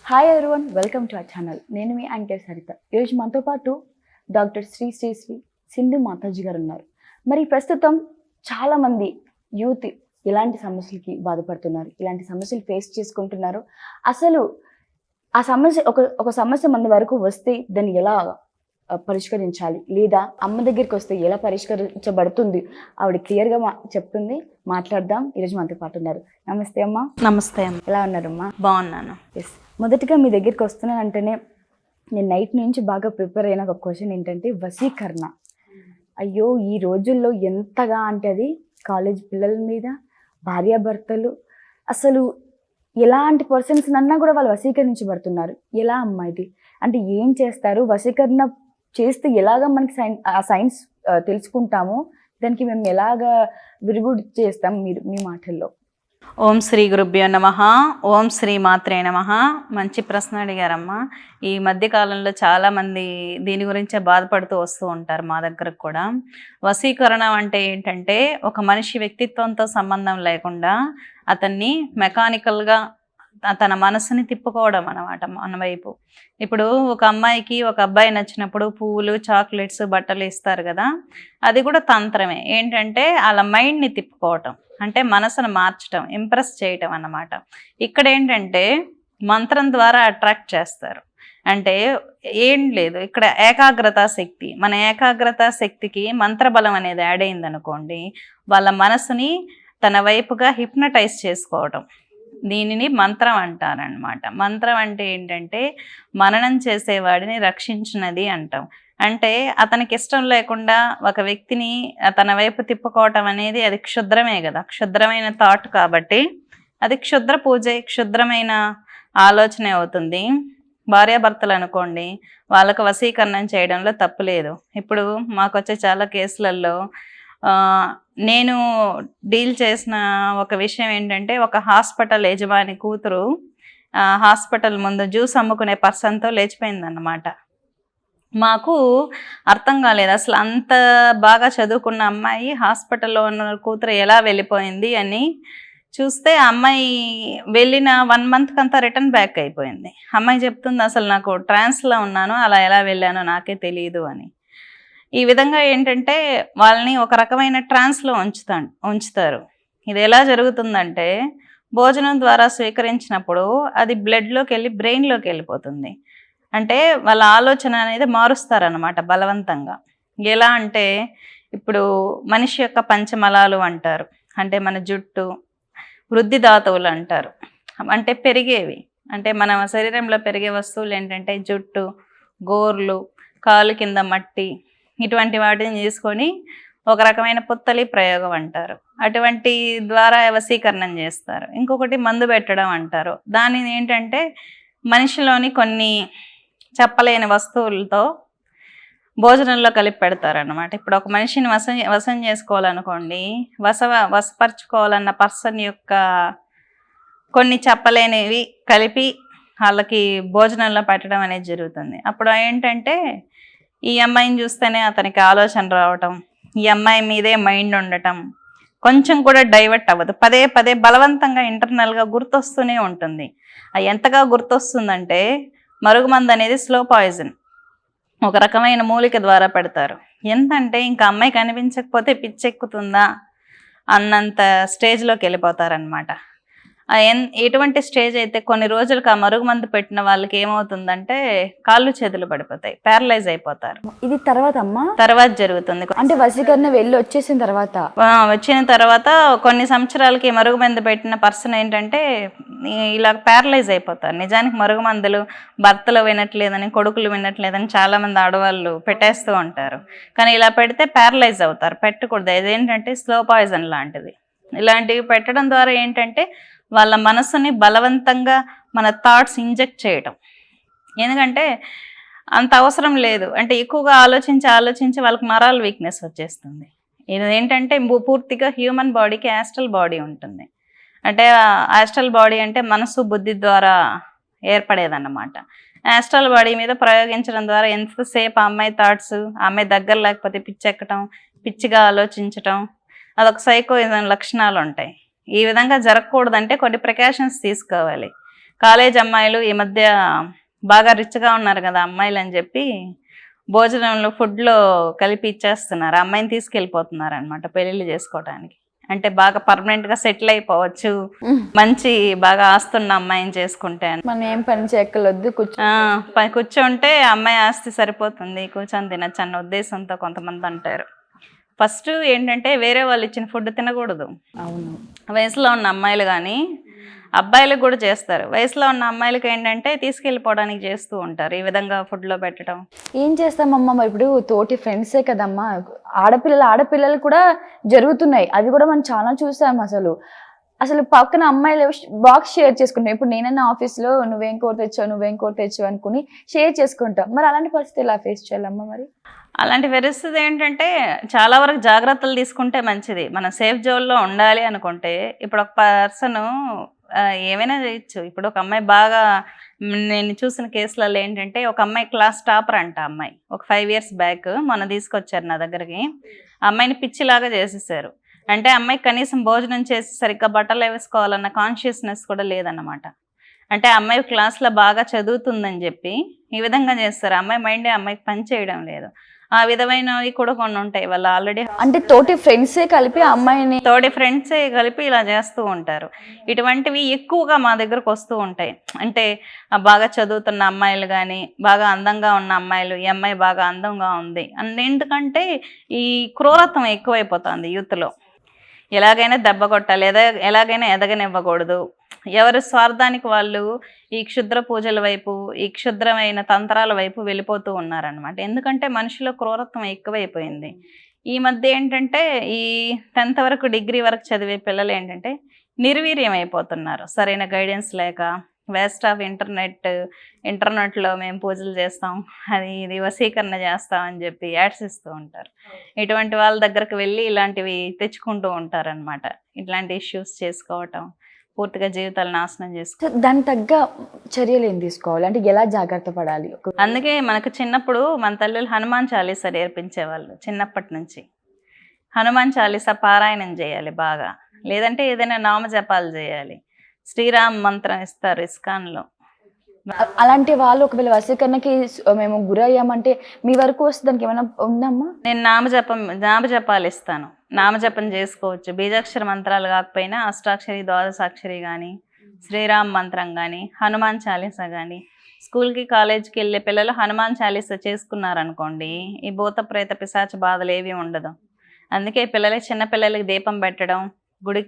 Hi everyone, welcome to our channel. నేను మీ anchor Saritha. ఈరోజు మనతో పాటు డాక్టర్ శ్రీ సింధు మాతాజీ గారు ఉన్నారు. మరి ప్రస్తుతం చాలామంది యూత్ ఇలాంటి సమస్యలకి బాధపడుతున్నారు, ఇలాంటి సమస్యలు ఫేస్ చేసుకుంటున్నారు. అసలు ఆ సమస్య ఒక సమస్య మన వరకు వస్తే దాన్ని ఎలా పరిష్కరించాలి, లేదా అమ్మ దగ్గరికి వస్తే ఎలా పరిష్కరించబడుతుంది, ఆవిడ క్లియర్గా చెప్తుంది. మాట్లాడదాం. ఈరోజు మనతో పాటు ఉన్నారు. నమస్తే అమ్మా. నమస్తే అమ్మ. ఎలా ఉన్నారమ్మా? బాగున్నాను. ఎస్, మొదటిగా మీ దగ్గరికి వస్తున్నానంటేనే నేను నైట్ నుంచి బాగా ప్రిపేర్ అయిన ఒక క్వశ్చన్ ఏంటంటే వశీకరణ. అయ్యో, ఈ రోజుల్లో ఎంతగా అంటే అది కాలేజ్ పిల్లల మీద, భార్యాభర్తలు, అసలు ఎలాంటి పర్సన్స్ అన్నా కూడా వాళ్ళు వశీకరించబడుతున్నారు. ఎలా అమ్మా ఇది? అంటే ఏం చేస్తారు? వశీకరణ చేస్తే ఎలాగ మనకి సైన్స్ తెలుసుకుంటాము, దానికి మేము ఎలాగా విరుగుడు చేస్తాం? మీరు మీ మాటల్లో. ఓం శ్రీ గురుభ్యో నమః. ఓం శ్రీ మాత్రే నమః. మంచి ప్రశ్న అడిగారమ్మా. ఈ మధ్యకాలంలో చాలామంది దీని గురించే బాధపడుతూ వస్తూ ఉంటారు మా దగ్గరకు కూడా. వశీకరణ అంటే ఏంటంటే ఒక మనిషి వ్యక్తిత్వంతో సంబంధం లేకుండా అతన్ని మెకానికల్గా తన మనసుని తిప్పుకోవడం అన్నమాట మన వైపు. ఇప్పుడు ఒక అమ్మాయికి ఒక అబ్బాయి నచ్చినప్పుడు పువ్వులు, చాక్లెట్స్, బట్టలు ఇస్తారు కదా, అది కూడా తంత్రమే. ఏంటంటే వాళ్ళ మైండ్ని తిప్పుకోవటం, అంటే మనసును మార్చడం, ఇంప్రెస్ చేయటం అన్నమాట. ఇక్కడ ఏంటంటే మంత్రం ద్వారా అట్రాక్ట్ చేస్తారు. అంటే ఏం లేదు, ఇక్కడ ఏకాగ్రతా శక్తి, మన ఏకాగ్రతా శక్తికి మంత్రబలం అనేది యాడ్ అయింది అనుకోండి, వాళ్ళ మనసుని తన వైపుగా హిప్నటైజ్ చేసుకోవటం, దీనిని మంత్రం అంటారనమాట. మంత్రం అంటే ఏంటంటే మననం చేసేవాడిని రక్షించినది అంటాం. అంటే అతనికి ఇష్టం లేకుండా ఒక వ్యక్తిని తన వైపు తిప్పుకోవటం అనేది అది క్షుద్రమే కదా, క్షుద్రమైన థాట్ కాబట్టి అది క్షుద్ర పూజ, క్షుద్రమైన ఆలోచనే అవుతుంది. భార్యాభర్తలు అనుకోండి, వాళ్ళకు వశీకరణం చేయడంలో తప్పు లేదు. ఇప్పుడు మాకు వచ్చే చాలా కేసులలో నేను డీల్ చేసిన ఒక విషయం ఏంటంటే, ఒక హాస్పిటల్ యజమాని కూతురు హాస్పిటల్ ముందు జ్యూస్ అమ్ముకునే పర్సన్తో లేచిపోయిందన్నమాట. మాకు అర్థం కాలేదు అసలు, అంత బాగా చదువుకున్న అమ్మాయి హాస్పిటల్లో ఉన్న కూతురు ఎలా వెళ్ళిపోయింది అని చూస్తే, ఆ అమ్మాయి వెళ్ళిన 1 month అంతా రిటర్న్ బ్యాక్ అయిపోయింది. అమ్మాయి చెప్తుంది, అసలు నాకు ట్రాన్స్లో ఉన్నాను, అలా ఎలా వెళ్ళానో నాకే తెలియదు అని. ఈ విధంగా ఏంటంటే వాళ్ళని ఒక రకమైన ట్రాన్స్లో ఉంచుతారు. ఇది ఎలా జరుగుతుందంటే, భోజనం ద్వారా స్వీకరించినప్పుడు అది బ్లడ్లోకి వెళ్ళి బ్రెయిన్లోకి వెళ్ళిపోతుంది. అంటే వాళ్ళ ఆలోచన అనేది మారుస్తారనమాట బలవంతంగా. ఎలా అంటే, ఇప్పుడు మనిషి యొక్క పంచమలాలు అంటారు, అంటే మన జుట్టు, వృద్ధి ధాతువులు అంటారు, అంటే పెరిగేవి, అంటే మన శరీరంలో పెరిగే వస్తువులు ఏంటంటే జుట్టు, గోర్లు, కాలు కింద మట్టి, ఇటువంటి వాటిని తీసుకొని ఒక రకమైన పుత్తలి ప్రయోగం అంటారు. అటువంటి ద్వారా వశీకరణం చేస్తారు. ఇంకొకటి మందు పెట్టడం అంటారు. దానిని ఏంటంటే మనిషిలోని కొన్ని చెప్పలేని వస్తువులతో భోజనంలో కలిపి పెడతారనమాట. ఇప్పుడు ఒక మనిషిని వశం చేసుకోవాలనుకోండి, వశపరచుకోవాలన్న పర్సన్ యొక్క కొన్ని చెప్పలేనివి కలిపి వాళ్ళకి భోజనంలో పెట్టడం అనేది జరుగుతుంది. అప్పుడు ఏంటంటే ఈ అమ్మాయిని చూస్తేనే అతనికి ఆలోచన రావటం, ఈ అమ్మాయి మీదే మైండ్ ఉండటం, కొంచెం కూడా డైవర్ట్ అవ్వదు, పదే పదే బలవంతంగా ఇంటర్నల్గా గుర్తొస్తూనే ఉంటుంది. అది ఎంతగా గుర్తొస్తుందంటే, మరుగుమందు అనేది స్లో పాయిజన్, ఒక రకమైన మూలిక ద్వారా పెడతారు. ఎంతంటే ఇంకా అమ్మాయి కనిపించకపోతే పిచ్చెక్కుతుందా అన్నంత స్టేజ్లోకి వెళ్ళిపోతారనమాట. ఎటువంటి స్టేజ్ అయితే కొన్ని రోజులకు ఆ మరుగుమందు పెట్టిన వాళ్ళకి ఏమవుతుందంటే కాళ్ళు చేతులు పడిపోతాయి, ప్యారలైజ్ అయిపోతారు. ఇది తర్వాత జరుగుతుంది. అంటే వశీకరణ వెళ్ళి వచ్చిన తర్వాత కొన్ని సంవత్సరాలకి మరుగుమందు పెట్టిన పర్సన్ ఏంటంటే ఇలా ప్యారలైజ్ అయిపోతారు. నిజానికి మరుగుమందులు భర్తలు వినట్లేదని, కొడుకులు వినట్లేదని చాలామంది ఆడవాళ్ళు పెట్టేస్తూ ఉంటారు. కానీ ఇలా పెడితే ప్యారలైజ్ అవుతారు, పెట్టకూడదు. ఇదేంటంటే స్లో పాయిజన్ లాంటిది. ఇలాంటివి పెట్టడం ద్వారా ఏంటంటే వాళ్ళ మనసుని బలవంతంగా మన థాట్స్ ఇంజెక్ట్ చేయటం. ఎందుకంటే అంత అవసరం లేదు, అంటే ఎక్కువగా ఆలోచించి వాళ్ళకి మరాల్ వీక్నెస్ వచ్చేస్తుంది. ఇది ఏంటంటే పూర్తిగా హ్యూమన్ బాడీకి యాస్ట్రల్ బాడీ ఉంటుంది. అంటే యాస్ట్రల్ బాడీ అంటే మనసు బుద్ధి ద్వారా ఏర్పడేదన్నమాట. యాస్ట్రల్ బాడీ మీద ప్రయోగించడం ద్వారా ఎంతసేపు ఆ అమ్మాయి థాట్స్, ఆ అమ్మాయి దగ్గర లేకపోతే పిచ్చెక్కటం, పిచ్చిగా ఆలోచించటం, అదొక సైకోయిజం లక్షణాలు ఉంటాయి. ఈ విధంగా జరగకూడదంటే కొన్ని ప్రికాషన్స్ తీసుకోవాలి. కాలేజ్ అమ్మాయిలు ఈ మధ్య బాగా రిచ్గా ఉన్నారు కదా అమ్మాయిలు అని చెప్పి భోజనంలో ఫుడ్లో కలిపి ఇచ్చేస్తున్నారు, అమ్మాయిని తీసుకెళ్ళిపోతున్నారు అనమాట పెళ్ళిళ్ళు చేసుకోవడానికి. అంటే బాగా పర్మనెంట్గా సెటిల్ అయిపోవచ్చు, మంచి బాగా ఆస్తున్న అమ్మాయిని చేసుకుంటే అని. మనం ఏం పని చేయక్కర్లొద్దు, కూర్చుంటే అమ్మాయి ఆస్తి సరిపోతుంది, కూర్చొని తినచ్చు అన్న ఉద్దేశంతో కొంతమంది అంటారు. ఫస్ట్ ఏంటంటే వేరే వాళ్ళు ఇచ్చిన ఫుడ్ తినకూడదు. అవును, వయసులో ఉన్న అమ్మాయిలు కానీ అబ్బాయిలకు కూడా చేస్తారు. వయసులో ఉన్న అమ్మాయిలకి ఏంటంటే తీసుకెళ్ళిపోవడానికి చేస్తూ ఉంటారు ఈ విధంగా ఫుడ్లో పెట్టడం. ఏం చేస్తామమ్మా మరి, ఇప్పుడు తోటి ఫ్రెండ్సే కదమ్మా, ఆడపిల్లలు కూడా జరుగుతున్నాయి, అవి కూడా మనం చాలా చూసాం. అసలు పక్కన అమ్మాయిలు బాక్స్ షేర్ చేసుకుంటాం. ఇప్పుడు నేనన్నా ఆఫీస్లో నువ్వేం కూర తెచ్చావు అనుకుని షేర్ చేసుకుంటాం. మరి అలాంటి పరిస్థితి ఎలా ఫేస్ చేయాలమ్మా మరి? అలాంటి పరిస్థితి ఏంటంటే చాలా వరకు జాగ్రత్తలు తీసుకుంటే మంచిది. మనం సేఫ్ జోన్లో ఉండాలి అనుకుంటే ఇప్పుడు ఒక పర్సన్ ఏమైనా చేయొచ్చు. ఇప్పుడు ఒక అమ్మాయి బాగా, నేను చూసిన కేసులలో ఏంటంటే ఒక అమ్మాయి క్లాస్ టాపర్ అంట. అమ్మాయి ఒక 5 years బ్యాక్ మొన్న తీసుకొచ్చారు నా దగ్గరికి. అమ్మాయిని పిచ్చిలాగా చేసేసారు. అంటే అమ్మాయి కనీసం భోజనం చేసి సరిగ్గా బట్టలు వేసుకోవాలన్న కాన్షియస్నెస్ కూడా లేదన్నమాట. అంటే అమ్మాయి క్లాస్లో బాగా చదువుతుందని చెప్పి ఈ విధంగా చేస్తారు. అమ్మాయి మైండే అమ్మాయికి పని చేయడం లేదు. ఆ విధమైనవి కూడా కొన్ని ఉంటాయి. వాళ్ళు ఆల్రెడీ అంటే తోటి ఫ్రెండ్సే కలిపి ఇలా చేస్తూ ఉంటారు. ఇటువంటివి ఎక్కువగా మా దగ్గరకు వస్తూ ఉంటాయి. అంటే బాగా చదువుతున్న అమ్మాయిలు కానీ, బాగా అందంగా ఉన్న అమ్మాయిలు, ఈ అమ్మాయి బాగా అందంగా ఉంది అండ్ ఎందుకంటే ఈ క్రూరత్వం ఎక్కువైపోతుంది యూత్లో. ఎలాగైనా దెబ్బ కొట్టాలి, ఎలాగైనా ఎదగనివ్వకూడదు. ఎవరి స్వార్థానికి వాళ్ళు ఈ క్షుద్ర పూజల వైపు, ఈ క్షుద్రమైన తంత్రాల వైపు వెళ్ళిపోతూ ఉన్నారనమాట. ఎందుకంటే మనిషిలో క్రూరత్వం ఎక్కువైపోయింది. ఈ మధ్య ఏంటంటే ఈ 10th వరకు, డిగ్రీ వరకు చదివే పిల్లలు ఏంటంటే నిర్వీర్యం అయిపోతున్నారు. సరైన గైడెన్స్ లేక, వేస్ట్ ఆఫ్ ఇంటర్నెట్లో మేము పూజలు చేస్తాం, ఇది వశీకరణ చేస్తాం అని చెప్పి యాడ్స్ ఇస్తూ ఉంటారు. ఇటువంటి వాళ్ళ దగ్గరకు వెళ్ళి ఇలాంటివి తెచ్చుకుంటూ ఉంటారనమాట. ఇట్లాంటి ఇష్యూస్ చేసుకోవటం, పూర్తిగా జీవితాలు నాశనం చేసుకోవాలి. దాని తగ్గ చర్యలు ఏం తీసుకోవాలి, అంటే ఎలా జాగ్రత్త పడాలి? అందుకే మనకు చిన్నప్పుడు మన తల్లులు హనుమాన్ చాలీసా నేర్పించేవాళ్ళు. చిన్నప్పటి నుంచి హనుమాన్ చాలీసా పారాయణం చేయాలి బాగా, లేదంటే ఏదైనా నామజపాలు చేయాలి. శ్రీరామ్ మంత్రం ఇస్తారు ఇస్కాన్లో. అలాంటి వాళ్ళు ఒకవేళ వశీకరణకి మేము గురయ్యామంటే మీ వరకు వస్తే దానికి ఏమైనా ఉందమ్మా? నేను నామజపాలు ఇస్తాను. నామజపం చేసుకోవచ్చు. బీజాక్షర మంత్రాలు కాకపోయినా అష్టాక్షరి, ద్వాదశాక్షరి కానీ, శ్రీరామ్ మంత్రం కానీ, హనుమాన్ చాలీసా కానీ. స్కూల్కి, కాలేజ్కి వెళ్ళే పిల్లలు హనుమాన్ చాలీసా చేసుకున్నారనుకోండి, ఈ భూత ప్రేత పిశాచ బాధలు ఏవి ఉండదు. అందుకే చిన్నపిల్లలకి దీపం పెట్టడం, గుడికి